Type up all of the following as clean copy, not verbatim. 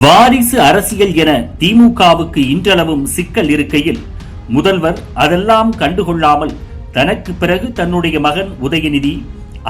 வாரிசு அரசியல் என திமுகவுக்கு இன்றளவும் சிக்கல் இருக்கையில் முதல்வர் அதெல்லாம் கண்டுகொள்ளாமல் தனக்கு பிறகு தன்னுடைய மகன் உதயநிதி,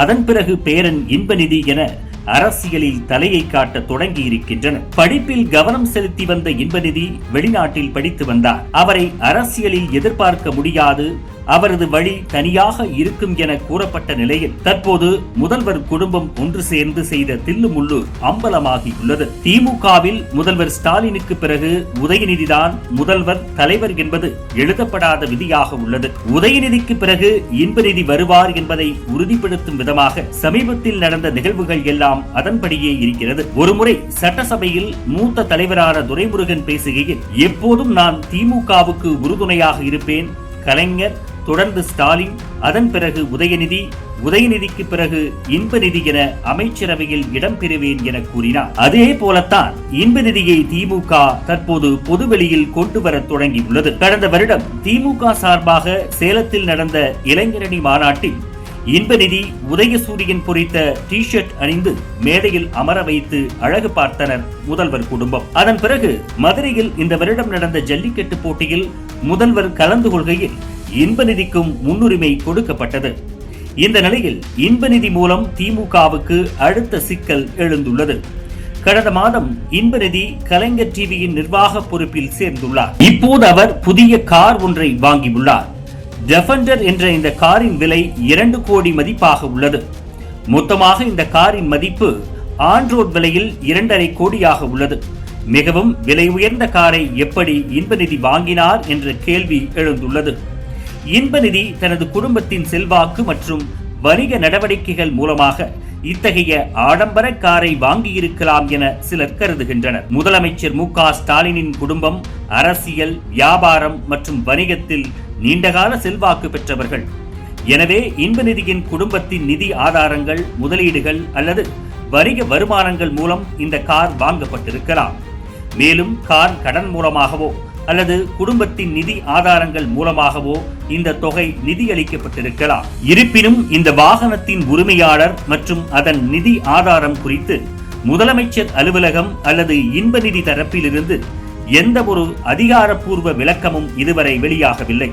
அதன் பிறகு பேரன் இன்பநிதி என அரசியலில் தலையை காட்ட தொடங்கி இருக்கின்றனர். படிப்பில் கவனம் செலுத்தி வந்த இன்பநிதி வெளிநாட்டில் படித்து வந்தார். அவரை அரசியலில் எதிர்பார்க்க முடியாது, அவரது வழி தனியாக இருக்கும் என கூறப்பட்ட நிலையில் தற்போது முதல்வர் குடும்பம் ஒன்று சேர்ந்து செய்த தில்லுமுள்ளு அம்பலமாகியுள்ளது. திமுகவில் முதல்வர் ஸ்டாலினுக்கு பிறகு உதயநிதிதான் முதல்வர் தலைவர் என்பது எழுதப்படாத விதியாக உள்ளது. உதயநிதிக்கு பிறகு இன்பநிதி வருவார் என்பதை உறுதிப்படுத்தும் விதமாக சமீபத்தில் நடந்த நிகழ்வுகள் எல்லாம் அதன்படியே இருக்கிறது. ஒருமுறை சட்டசபையில் மூத்த தலைவரான துரைமுருகன் பேசுகையில், எப்போதும் நான் திமுகவுக்கு உறுதுணையாக இருப்பேன், கலைஞர், தொடர்ந்து ஸ்டாலின், அதன் பிறகு உதயநிதி, உதயநிதிக்கு பிறகு இன்பநிதி என அமைச்சரவையில் இடம்பெறுவேன் என கூறினார். அதே போலத்தான் இன்பநிதியை திமுக தற்போது பொதுவெளியில் கொண்டு வர தொடங்கியுள்ளது. கடந்த வருடம் திமுக சார்பாக சேலத்தில் நடந்த இளைஞரணி மாநாட்டில் இன்பநிதி உதயசூரியன் பொறித்த டி ஷர்ட் அணிந்து மேடையில் அமர வைத்து அழகு பார்த்தனர் முதல்வர் குடும்பம். அதன் பிறகு மதுரையில் இந்த வருடம் நடந்த ஜல்லிக்கட்டு போட்டியில் முதல்வர் கலந்து கொள்கையில் இன்பநிதிக்கும் முன்னுரிமை கொடுக்கப்பட்டது. இந்த நிலையில் இன்பநிதி மூலம் திமுகவுக்கு அடுத்த சிக்கல் எழுந்துள்ளது. கடந்த மாதம் இன்பநிதி கலைஞர் டிவியின் நிர்வாக பொறுப்பில் சேர்ந்துள்ளார். இப்போது அவர் புதிய கார் ஒன்றை வாங்கியுள்ளார். டெஃபெண்டர் என்ற இந்த காரின் விலை 2 கோடி மதிப்பாக உள்ளது. மொத்தமாக இந்த காரின் மதிப்பு ஆன்-ரோட் விலையில் 2.5 கோடியாக உள்ளது. மிகவும் விலை உயர்ந்த காரை எப்படி இன்பநிதி வாங்கினார் என்ற கேள்வி எழுந்துள்ளது. இன்பநிதி தனது குடும்பத்தின் செல்வாக்கு மற்றும் வணிக நடவடிக்கைகள் மூலமாக இத்தகைய ஆடம்பர காரை வாங்கியிருக்கலாம் என சிலர் கருதுகின்றனர். முதலமைச்சர் மு.க. ஸ்டாலினின் குடும்பம் அரசியல், வியாபாரம் மற்றும் வணிகத்தில் நீண்டகால செல்வாக்கு பெற்றவர்கள். எனவே இன்பநிதியின் குடும்பத்தின் நிதி ஆதாரங்கள், முதலீடுகள் அல்லது வணிக வருமானங்கள் மூலம் இந்த கார் வாங்கப்பட்டிருக்கலாம். மேலும் கார் கடன் மூலமாகவோ அல்லது குடும்பத்தின் நிதி ஆதாரங்கள் மூலமாகவோ இந்த தொகை நிதியளிக்கப்பட்டிருக்கலாம். இருப்பினும் இந்த வாகனத்தின் உரிமையாளர் மற்றும் அதன் நிதி ஆதாரம் குறித்து முதலமைச்சர் அலுவலகம் அல்லது இன்பநிதி தரப்பிலிருந்து எந்த ஒரு அதிகாரப்பூர்வ விளக்கமும் இதுவரை வெளியாகவில்லை.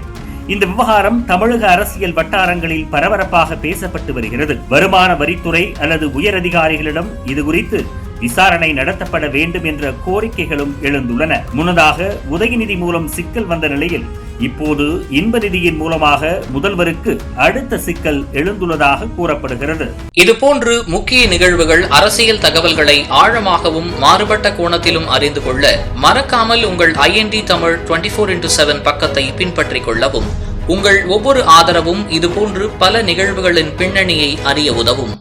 இந்த விவகாரம் தமிழக அரசியல் வட்டாரங்களில் பரபரப்பாக பேசப்பட்டு வருகிறது. வருமான வரித்துறை அல்லது உயர் அதிகாரிகளிடம் இது குறித்து விசாரணை நடத்தப்பட வேண்டும் என்ற கோரிக்கைகளும் எழுந்துள்ளன. முன்னதாக உதயநிதி மூலம் சிக்கல் வந்த நிலையில் இப்போது இன்பநிதியின் மூலமாக முதல்வருக்கு அடுத்த சிக்கல் எழுந்துள்ளதாக கூறப்படுகிறது. இதுபோன்று முக்கிய நிகழ்வுகள், அரசியல் தகவல்களை ஆழமாகவும் மாறுபட்ட கோணத்திலும் அறிந்து கொள்ள மறக்காமல் உங்கள் IND தமிழ் 24x7 பக்கத்தை பின்பற்றிக் கொள்ளவும். உங்கள் ஒவ்வொரு ஆதரவும் இதுபோன்று பல நிகழ்வுகளின் பின்னணியை அறிய உதவும்.